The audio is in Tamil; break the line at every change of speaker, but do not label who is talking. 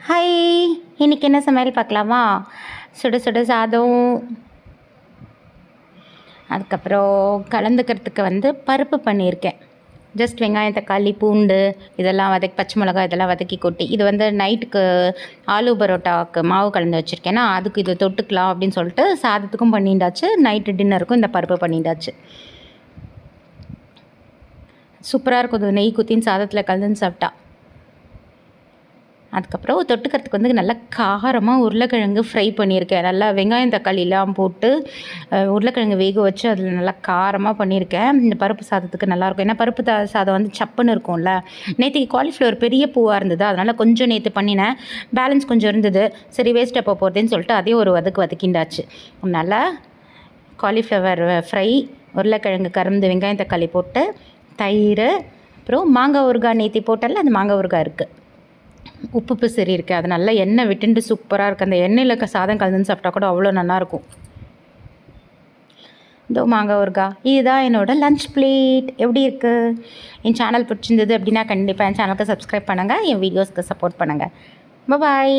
ஹாய், இன்றைக்கி என்ன சமையல் பார்க்கலாமா? சுட சுட சாதம், அதுக்கப்புறம் கலந்துக்கிறதுக்கு பருப்பு பண்ணியிருக்கேன். ஜஸ்ட் வெங்காயம், தக்காளி, பூண்டு இதெல்லாம் பச்சை மிளகாய் இதெல்லாம் வதக்கி கொட்டி இது நைட்டுக்கு ஆலு பரோட்டாவுக்கு மாவு கலந்து வச்சுருக்கேன்னா அதுக்கு இது தொட்டுக்கலாம் அப்படின்னு சொல்லிட்டு சாதத்துக்கும் பண்ணிட்டாச்சு, நைட்டு டின்னருக்கும் இந்த பருப்பு பண்ணிட்டாச்சு. சூப்பராக இருக்கும் இது நெய் குத்தின்னு சாதத்தில் கலந்துன்னு சாப்பிட்டா. அதுக்கப்புறம் தொட்டுக்கிறதுக்கு நல்லா காரமாக உருளைக்கிழங்கு ஃப்ரை பண்ணியிருக்கேன். நல்லா வெங்காயம் தக்காளிலாம் போட்டு உருளைக்கிழங்கு வேக வச்சு அதில் நல்லா காரமாக பண்ணியிருக்கேன். இந்த பருப்பு சாதத்துக்கு நல்லாயிருக்கும். ஏன்னா பருப்பு சாதம் சப்புன்னு இருக்கும்ல. நேற்றுக்கு காலிஃப்ளவர் பெரிய பூவாக இருந்தது, அதனால் கொஞ்சம் நேற்று பண்ணினேன். பேலன்ஸ் கொஞ்சம் இருந்தது, சரி வேஸ்ட் அப்போ போகிறதுன்னு சொல்லிட்டு அதே ஒரு வதக்கிண்டாச்சு. நல்லா காலிஃப்ளவர் ஃப்ரை, உருளைக்கிழங்கு கறந்து வெங்காயம் தக்காளி போட்டு, தயிர், அப்புறம் மாங்காய் ஊறுகாய் நேற்று போட்டால அந்த மாங்காய் ஊறுகாய் இருக்குது. உப்பு சரி இருக்குது, அது நல்லா எண்ணெய் விட்டுண்டு சூப்பராக இருக்குது. அந்த எண்ணெயில் சாதம் கலந்துன்னு சாப்பிட்டா கூட அவ்வளோ நல்லாயிருக்கும். இதோ மாங்காய் ஊறுகாய். இதுதான் என்னோடய லன்ச் பிளேட். எப்படி இருக்குது? என் சேனல் பிடிச்சிருந்தது அப்படின்னா கண்டிப்பாக என் சேனலுக்கு சப்ஸ்கிரைப் பண்ணுங்கள், என் வீடியோஸ்க்கு சப்போர்ட் பண்ணுங்கள். பாய்.